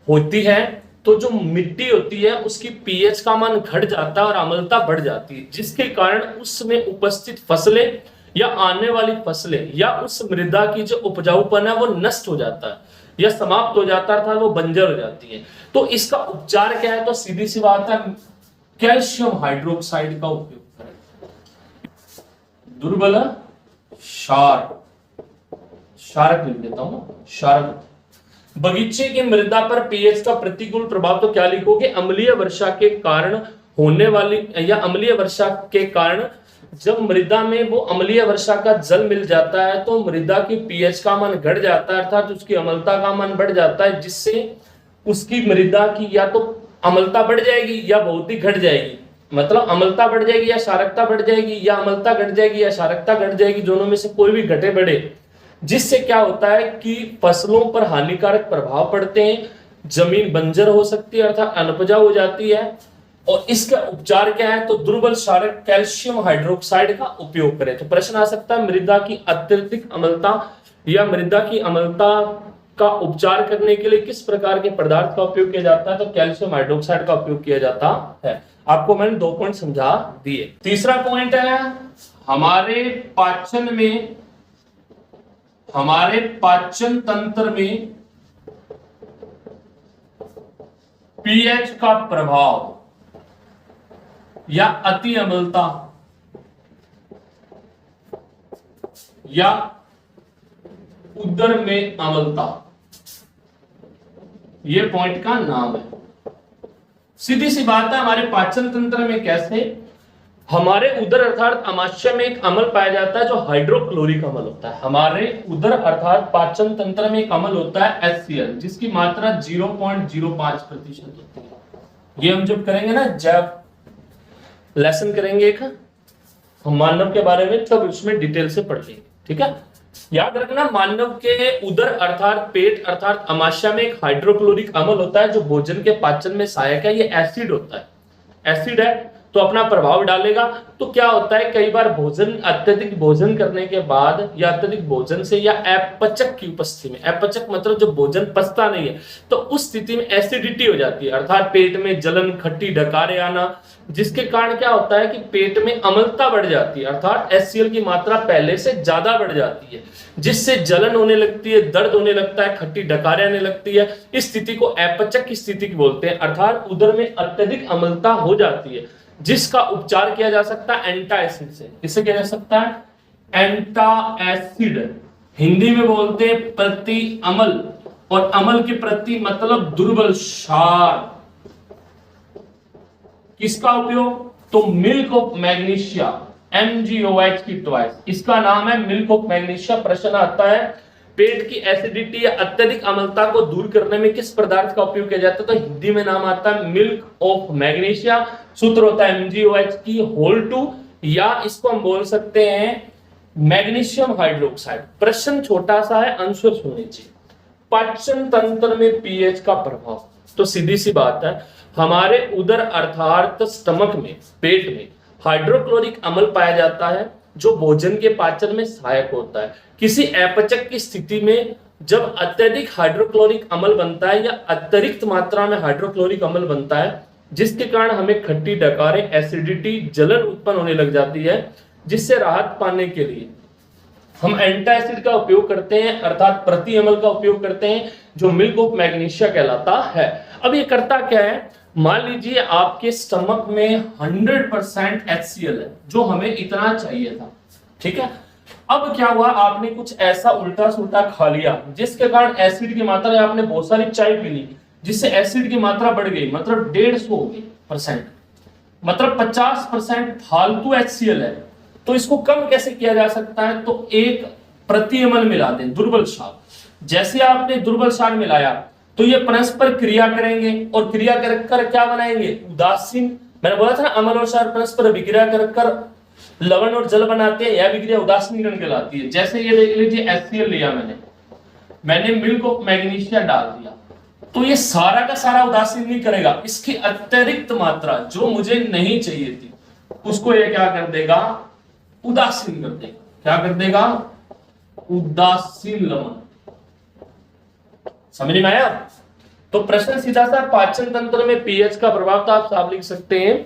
होती है तो जो मिट्टी होती है उसकी पीएच का मान घट जाता है और अम्लता बढ़ जाती है, जिसके कारण उसमें उपस्थित फसलें या आने वाली फसलें या उस मृदा की जो उपजाऊपन है वो नष्ट हो जाता है या समाप्त हो जाता था, वो बंजर हो जाती है। तो इसका उपचार क्या है, तो सीधी सी बात है, कैल्शियम हाइड्रोक्साइड का उपयोग करें। दुर्बल क्षारक लिख देता हूं, क्षारक। बगीचे की मृदा पर पीएच का प्रतिकूल प्रभाव, तो क्या लिखोगे, अम्लीय वर्षा के कारण होने वाली या अम्लीय वर्षा के कारण जब मृदा में वो अम्लीय वर्षा का जल मिल जाता है तो मृदा की पीएच का मान घट जाता है, अर्थात उसकी अम्लता का मान बढ़ जाता है, जिससे उसकी मृदा की या तो अम्लता बढ़ जाएगी या बहुत ही घट जाएगी। मतलब अम्लता बढ़ जाएगी या क्षारकता बढ़ जाएगी, या अम्लता घट जाएगी या क्षारकता घट जाएगी, दोनों में से कोई भी घटे बढ़े, जिससे क्या होता है कि फसलों पर हानिकारक प्रभाव पड़ते हैं, जमीन बंजर हो सकती है अर्थात अनउपजाऊ हो जाती है। और इसका उपचार क्या है, तो दुर्बल क्षारक कैल्शियम हाइड्रोक्साइड का उपयोग करें। तो प्रश्न आ सकता है, मृदा की अत्यधिक अम्लता या मृदा की अम्लता का उपचार करने के लिए किस प्रकार के पदार्थ का उपयोग किया जाता है, तो कैल्शियम हाइड्रोक्साइड का उपयोग किया जाता है। आपको मैंने 2 पॉइंट समझा दिए। तीसरा पॉइंट है, हमारे पाचन तंत्र में पीएच का प्रभाव या अति अम्लता या उदर में अम्लता, ये पॉइंट का नाम है। सीधी सी बात है, हमारे पाचन तंत्र में कैसे हमारे उदर अर्थात अमाशय में एक अम्ल पाया जाता है जो हाइड्रोक्लोरिक अम्ल होता है। हमारे उदर अर्थात पाचन तंत्र में एक अम्ल होता है HCl, जिसकी मात्रा 0.05% होती है। ये हम जब करेंगे ना, जब लेसन करेंगे एक हम मानव के बारे में, तब उसमें डिटेल से पढ़ लेंगे। ठीक है, याद रखना, मानव के उदर अर्थात पेट अर्थात अमाशय में एक हाइड्रोक्लोरिक अम्ल होता है जो भोजन के पाचन में सहायक है। ये एसिड होता है, एसिड है तो अपना प्रभाव डालेगा। तो क्या होता है, कई बार भोजन अत्यधिक भोजन करने के बाद या अत्यधिक भोजन से या अपचक की उपस्थिति में, अपचक मतलब जब भोजन पचता नहीं है, तो उस स्थिति में एसिडिटी हो जाती है अर्थात पेट में जलन, खट्टी डकारे आना, जिसके कारण क्या होता है कि पेट में अम्लता बढ़ जाती है अर्थात HCl की मात्रा पहले से ज्यादा बढ़ जाती है, जिससे जलन होने लगती है, दर्द होने लगता है, खट्टी डकारें आने लगती है। इस स्थिति को अपचक की स्थिति बोलते हैं अर्थात उदर में अत्यधिक अम्लता हो जाती है, जिसका उपचार किया जा सकता है एंटाएसिड से। किससे किया जा सकता है? एंटाएसिड, हिंदी में बोलते हैं प्रति अम्ल, और अम्ल के प्रति मतलब दुर्बल क्षार। किसका उपयोग? तो मिल्क ऑफ मैग्नीशिया, MgOH की ट्वाइस, इसका नाम है मिल्क ऑफ मैग्नीशिया। प्रश्न आता है पेट की एसिडिटी या अत्यधिक अम्लता को दूर करने में किस पदार्थ का उपयोग किया जाता है? तो हिंदी में नाम आता है मिल्क ऑफ मैग्नीशिया। सूत्र होता है MgOH की होल 2, या इसको हम बोल सकते हैं मैग्नीशियम हाइड्रोक्साइड। प्रश्न छोटा सा है, आंसर सुननी चाहिए। पाचन तंत्र में पीएच का प्रभाव, तो सीधी सी बात है, हमारे उदर अर्थात स्टमक में, पेट में हाइड्रोक्लोरिक अम्ल पाया जाता है जो भोजन के पाचन में सहायक होता है। किसी अपचक की स्थिति में जब अत्यधिक हाइड्रोक्लोरिक अम्ल बनता है या अतिरिक्त मात्रा में हाइड्रोक्लोरिक अम्ल बनता है, जिसके कारण हमें खट्टी डकारें, एसिडिटी, जलन उत्पन्न होने लग जाती है, जिससे राहत पाने के लिए हम एंटाएसिड का उपयोग करते हैं अर्थात प्रति अम्ल का उपयोग करते हैं, जो मिल्क ऑफ मैग्नीशिया कहलाता है। अब ये करता क्या है, मान लीजिए आपके स्टमक में 100% HCl है, जो हमें इतना चाहिए था। ठीक है, अब क्या हुआ, आपने कुछ ऐसा उल्टा सुल्टा खा लिया जिसके कारण एसिड की मात्रा, आपने बहुत सारी चाय पी ली जिससे एसिड की मात्रा बढ़ गई, मतलब 150 हो गई %, मतलब 50% फालतू HCl है। तो इसको कम कैसे किया जा सकता है? तो एक प्रति अम्ल मिला दें, दुर्बल क्षार। जैसे आपने दुर्बल क्षार मिलाया तो ये परस्पर क्रिया करेंगे और क्रिया कर क्या बनाएंगे? उदासीन। मैंने बोला था ना, अम्ल और क्षार परस्पर अभिक्रिया कर लवण और जल बनाते हैं, यह अभिक्रिया उदासीनीकरण कहलाती है। जैसे ये देख लीजिए, HCl लिया मैंने मिल्क ऑफ मैग्नीशिया डाल दिया, तो ये सारा का सारा उदासीन नहीं करेगा, इसकी अतिरिक्त मात्रा जो मुझे नहीं चाहिए थी उसको ये क्या कर देगा? उदासीन कर देगा। क्या कर देगा? उदासीन लवण। समझ में आया? तो प्रश्न सीधा सा, पाचन तंत्र में पीएच का प्रभाव, तो आप साफ लिख सकते हैं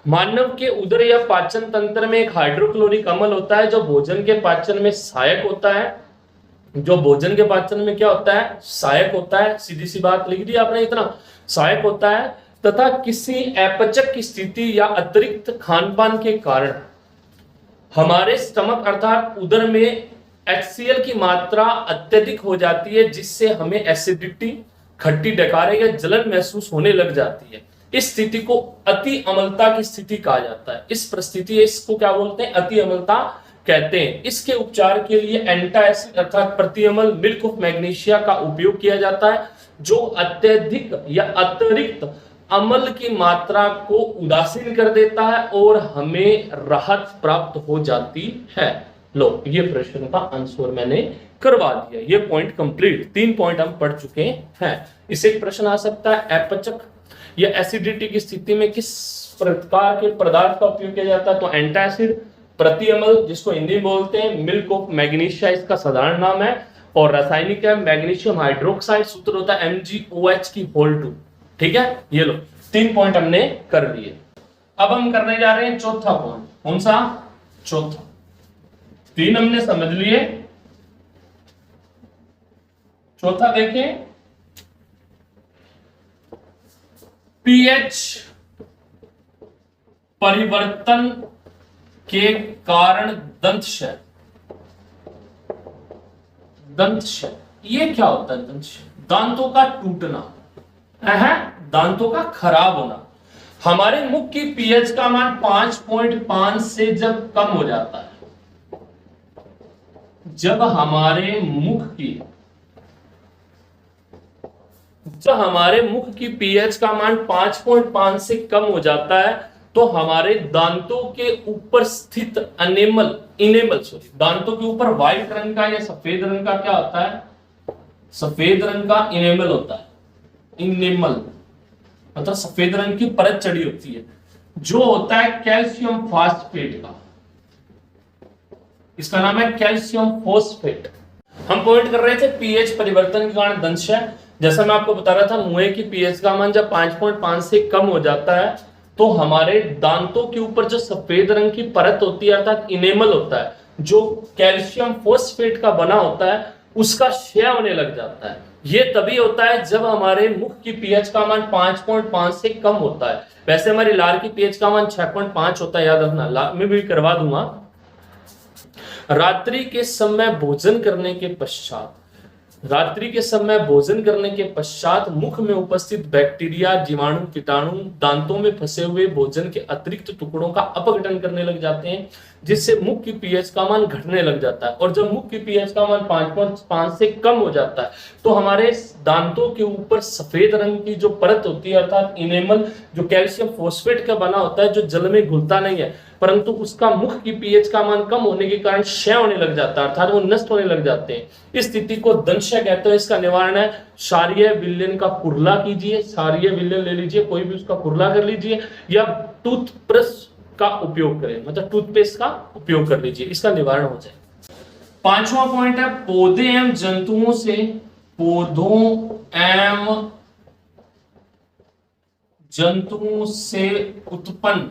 मानव के उदर या पाचन तंत्र में एक हाइड्रोक्लोरिक अम्ल होता है जो भोजन के पाचन में सहायक होता है। जो भोजन के पाचन में क्या होता है? सहायक होता है। सीधी सी बात लिख दी आपने, इतना सहायक होता है, तथा किसी अपचक की स्थिति या अतिरिक्त खान-पान के कारण हमारे स्टमक अर्थात उदर में HCl की मात्रा अत्यधिक हो जाती है, जिससे हमें एसिडिटी, खट्टी डकारें या जलन महसूस होने लग जाती है। इस स्थिति को अति अम्लता की स्थिति कहा जाता है। इस परिस्थिति, इसको क्या बोलते हैं? अति अम्लता कहते हैं। इसके उपचार के लिए एंटाएसिड अर्थात प्रति अम्ल मिल्क ऑफ मैग्नीशिया का उपयोग किया जाता है, जो अत्यधिक या अतिरिक्त अम्ल की मात्रा को उदासीन कर देता है और हमें राहत प्राप्त हो जाती है। लो, ये प्रश्न का आंसर मैंने करवा दिया। ये पॉइंट कंप्लीट, 3 पॉइंट हम पढ़ चुके हैं। इससे एक प्रश्न आ सकता है, अपचक या एसिडिटी की स्थिति में किस प्रकार के पदार्थ का उपयोग किया जाता है? तो एंटाएसिड, प्रति अम्ल, जिसको हिंदी में बोलते हैं मिल्क ऑफ मैग्नीशिया, इसका साधारण नाम है, और रासायनिक है मैग्नीशियम हाइड्रोक्साइड। सूत्र होता है MgOH की होल 2। ठीक है, ये लो 3 पॉइंट हमने कर लिए। अब हम करने जा रहे हैं चौथा पॉइंट। कौन सा? चौथा। 3 हमने समझ लिए, चौथा देखें। पीएच परिवर्तन के कारण दंतक्षय। दंतक्षय ये क्या होता है? दंतक्षय दांतों का टूटना है, दांतों का खराब होना। हमारे मुख की पीएच का मान 5.5 से जब कम हो जाता है, जब हमारे मुख की पीएच का मान 5.5 से कम हो जाता है, तो हमारे दांतों के ऊपर स्थित दांतों के ऊपर व्हाइट रंग का या सफेद रंग का क्या होता है? सफेद रंग का इनेमल होता है। इनेमल मतलब सफेद रंग की परत चढ़ी होती है, जो होता है कैल्शियम फास्फेट का। इसका नाम है कैल्शियम फोस्फेट। हम पॉइंट कर रहे थे पीएच परिवर्तन के कारण दंतक्षय। जैसा मैं आपको बता रहा था, मुंह की पीएच का मान जब 5.5 से कम हो जाता है, तो हमारे दांतों के ऊपर जो सफेद रंग की परत होती है अर्थात इनेमल होता है, जो कैल्शियम फोस्फेट का बना होता है, उसका क्षय होने लग जाता है। ये तभी होता है जब हमारे मुख की पीएच का मान 5.5 से कम होता है। वैसे हमारी लार की पीएच का मान 6.5 होता है, याद रखना। लार में भी करवा दूंगा। रात्रि के समय भोजन करने के पश्चात मुख में उपस्थित बैक्टीरिया, जीवाणु, कीटाणु दांतों में फंसे हुए भोजन के अतिरिक्त टुकड़ों का अपघटन करने लग जाते हैं, जिससे मुख की पीएच का मान घटने लग जाता है। और जब मुख की पीएच का मान 5.5 से कम हो जाता है, तो हमारे दांतों के ऊपर सफेद रंग की जो परत होती है अर्थात इनेमल, जो कैल्शियम फोस्फेट का बना होता है, जो जल में घुलता नहीं है, परंतु उसका मुख की पीएच का मान कम होने के कारण क्षय होने लग जाता है, अर्थात वो नष्ट होने लग जाते हैं। इस स्थिति को दंतक्षय कहते हैं। इसका निवारण है क्षारीय विलयन का कुरला कीजिए। क्षारीय विलयन ले लीजिए, कोई भी उसका कुरला कर लीजिए, या टूथब्रश का उपयोग करें, मतलब टूथपेस्ट का उपयोग कर लीजिए, इसका निवारण हो जाए। 5वां पॉइंट है पौधों एवं जंतुओं से उत्पन्न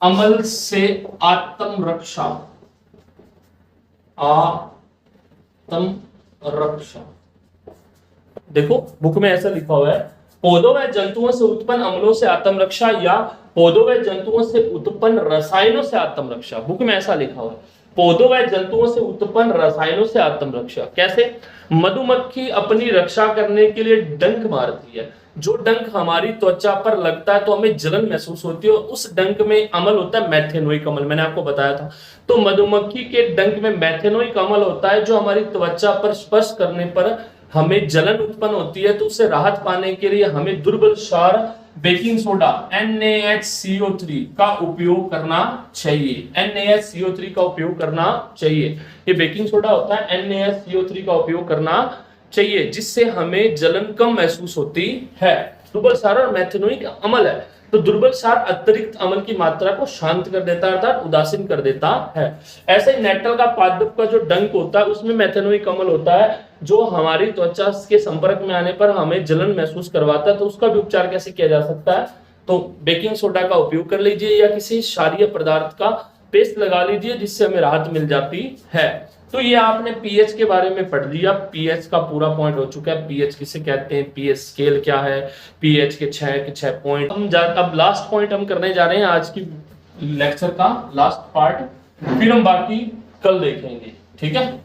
अमल से आत्मरक्षा। देखो बुक में ऐसा लिखा हुआ है, पौधों व जंतुओं से उत्पन्न अम्लों से आत्मरक्षा, या पौधों व जंतुओं से उत्पन्न रसायनों से आत्मरक्षा। बुक में ऐसा लिखा हुआ है, पौधों व जंतुओं से उत्पन्न रसायनों से आत्मरक्षा। कैसे? मधुमक्खी अपनी रक्षा करने के लिए डंक मारती है। जो डंक हमारी त्वचा पर लगता है तो हमें जलन महसूस होती है, और उस डंक में अमल होता है मैथेनोइक अम्ल, मैंने आपको बताया था। तो मधुमक्खी के डंक में मैथेनोइक अम्ल होता है, जो हमारी त्वचा पर स्पर्श करने पर हमें जलन उत्पन्न होती है। तो उससे राहत पाने के लिए हमें दुर्बल क्षार बेकिंग सोडा NaHCO3 का उपयोग करना चाहिए। NaHCO3 का उपयोग करना चाहिए। ये बेकिंग सोडा होता है, NaHCO3 का उपयोग करना चाहिए, जिससे हमें जलन कम महसूस होती है। दुर्बल क्षार और मैथेनोइक अम्ल है, तो दुर्बल क्षार अतिरिक्त अम्ल की मात्रा को शांत कर देता है, अर्थात उदासीन कर देता है। ऐसे ही नेटल का पादप का जो डंक होता है, उसमें मैथेनोइक अम्ल होता है, जो हमारी त्वचा के संपर्क में आने पर हमें जलन महसूस करवाता है। तो उसका भी उपचार कैसे किया जा सकता है? तो बेकिंग सोडा का उपयोग कर लीजिए, या किसी क्षारीय पदार्थ का पेस्ट लगा लीजिए, जिससे हमें राहत मिल जाती है। तो ये आपने पीएच के बारे में पढ़ लिया। पीएच का पूरा पॉइंट हो चुका है। पीएच किसे कहते हैं, पीएच स्केल क्या है, पीएच के 6 पॉइंट। अब लास्ट पॉइंट हम करने जा रहे हैं आज की लेक्चर का लास्ट पार्ट, फिर हम बाकी कल देखेंगे। ठीक है,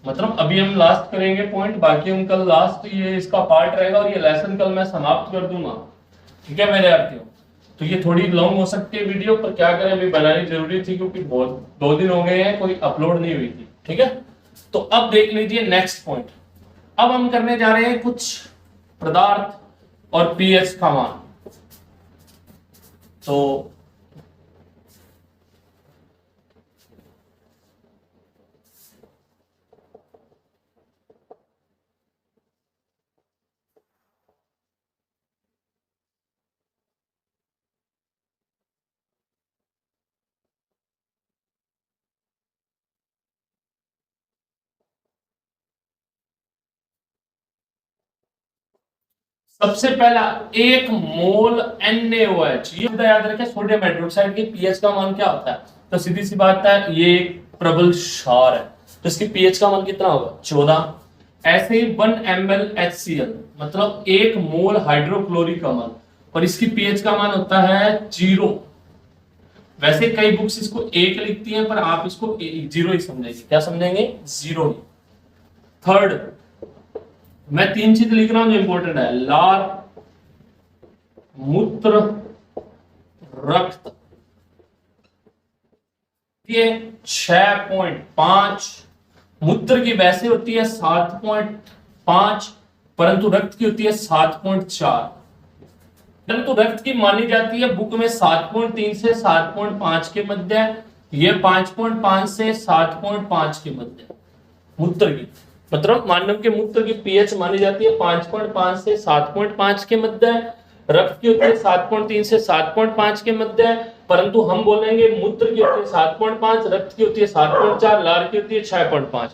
मतलब अभी हम लास्ट करेंगे पॉइंट, बाकी हम कल लास्ट ये इसका पार्ट रहेगा, और ये लेसन कल मैं समाप्त कर दूंगा। ठीक है मेरे यार्थियों, तो ये थोड़ी लॉन्ग हो सकती है वीडियो, पर क्या करें, अभी बनानी जरूरी थी, क्योंकि बहुत 2 दिन हो गए हैं कोई अपलोड नहीं हुई थी। ठीक है, तो अब देख लीजिए नेक्स्ट पॉइंट। अब हम करने जा रहे हैं कुछ पदार्थ और पीएच का मान। तो सबसे पहला 1 मोल NaOH, ये याद रखें, सोडियम हाइड्रोक्साइड के पीएच का मान क्या होता है? तो सीधी सी बात है, ये एक प्रबल क्षार है, तो इसकी पीएच का मान कितना होगा? 14। ऐसे ही 1 ml HCl मतलब 1 मोल हाइड्रोक्लोरिक अम्ल, और इसकी पीएच का मान होता है 0। वैसे कई बुक्स इसको 1 लिखती हैं, पर आप इसको 0 ही समझेंगे। क्या समझेंगे? 0 ही। थर्ड, मैं 3 चीज लिख रहा हूं जो इंपॉर्टेंट है। लार, मूत्र, रक्त। ये 6.5। मूत्र की वैसे होती है 7.5, परंतु रक्त की होती है 7.4। परंतु रक्त की मानी जाती है बुक में 7.3 से 7.5 के मध्य है। ये 5.5 से 7.5 के मध्य है मूत्र की। मतलब मानव के मूत्र की पीएच मानी जाती है 5.5 से 7.5 के मध्य है। रक्त की होती है 7.3 से 7.5 के मध्य है, परंतु हम बोलेंगे मूत्र की होती है 7.5, रक्त की होती है 7.4, लार की होती है 6.5।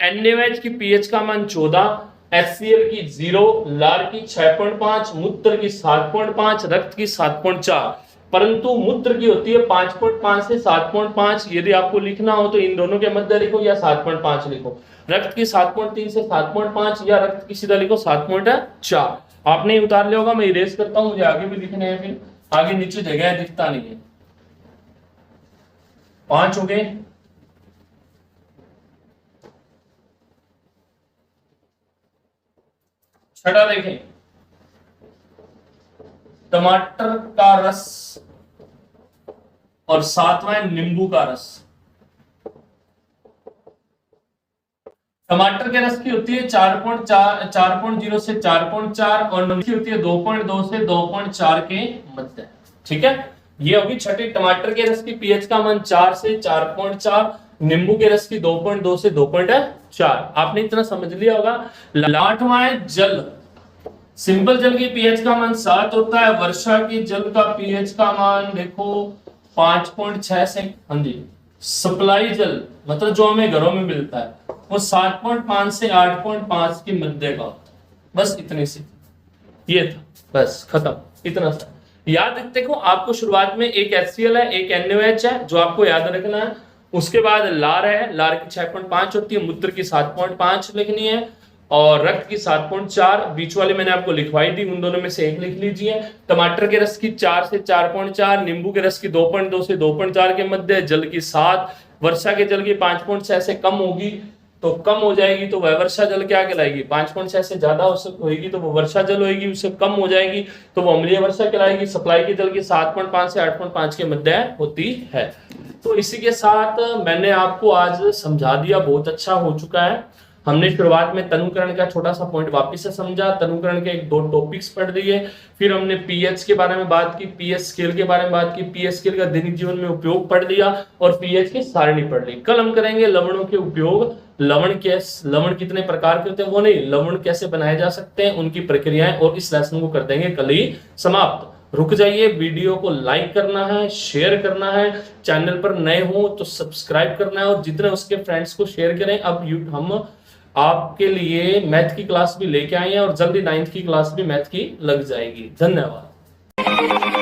NaOH की पीएच का मान 14, HCl की 0, लार की 6.5, मूत्र की 7.5, रक्त की 7.4, परंतु मूत्र की होती है 5.5 से 7.5। यदि आपको लिखना हो तो इन दोनों के मध्य लिखो या 7.5 लिखो। रक्त की 7.3 से 7.5 या रक्त की सीधा लिखो 7.4। आपने उतार लिया होगा, मैं इरेज करता हूं, मुझे आगे भी लिखने हैं, फिर आगे नीचे जगह दिखता नहीं है। 5 हो गए। छठा देखें, टमाटर का रस, और 7वां नींबू का रस। टमाटर के रस की होती है 4.0 से 4.4, और नींबू की होती है 2.2 से 2.4 के मध्य। ठीक है, ये होगी छठी। टमाटर के रस की पीएच का मान 4 से 4.4, नींबू के रस की 2.2 से 2.4। आपने इतना समझ लिया होगा। 8वां है जल। सिंपल जल की पीएच का मान 7 होता है। वर्षा की जल का पीएच का मान देखो 5.6 से, हाँ जी। सप्लाई जल मतलब जो हमें घरों में मिलता है वो 7.5 से 8.5 के मध्य का होता है। बस इतनी सी, ये था, बस खत्म, इतना सा याद रखते हो। आपको शुरुआत में एक HCl है, एक NaOH है जो आपको याद रखना है। उसके बाद लार है, लार की 6.5 होती है, मूत्र की 7.5 लिखनी है, और रक्त की 7.4। बीच वाले मैंने आपको लिखवाई दी, उन दोनों में से एक लिख लीजिए। टमाटर के रस की 4 से 4.4, नींबू के रस की 2.2 से 2.4 के मध्य, जल की 7, वर्षा के जल की 5.6 से कम होगी तो कम हो जाएगी तो वह वर्षा जल क्या कहलाएगी। 5.6 से ज्यादा होगी तो वो वर्षा जल होगी, उससे कम हो जाएगी तो वो अम्लीय वर्षा कहलाएगी। सप्लाई के जल की 7.5 से 8.5 के मध्य होती है। तो इसी के साथ मैंने आपको आज समझा दिया, बहुत अच्छा हो चुका है। हमने शुरुआत में तनुकरण का छोटा सा पॉइंट वापस से समझा, तनुकरण के 1-2 टॉपिक्स पढ़ दिए, फिर हमने पीएच के बारे में बात की, पीएच स्केल के बारे में बात की, पीएच स्केल का दैनिक जीवन में उपयोग पढ़ लिया, और पीएच की सारणी पढ़ ली। कल हम करेंगे लवणों के उपयोग, लवण कितने प्रकार के होते हैं वो नहीं, लवण कैसे बनाए जा सकते हैं उनकी प्रक्रियाएं, और इस लेसन को कर देंगे कल ही समाप्त। रुक जाइए, वीडियो को लाइक करना है, शेयर करना है, चैनल पर नए हो तो सब्सक्राइब करना है, और जितने उसके फ्रेंड्स को शेयर करें। अब हम आपके लिए मैथ की क्लास भी लेके आए हैं, और जल्दी 9th की क्लास भी मैथ की लग जाएगी। धन्यवाद।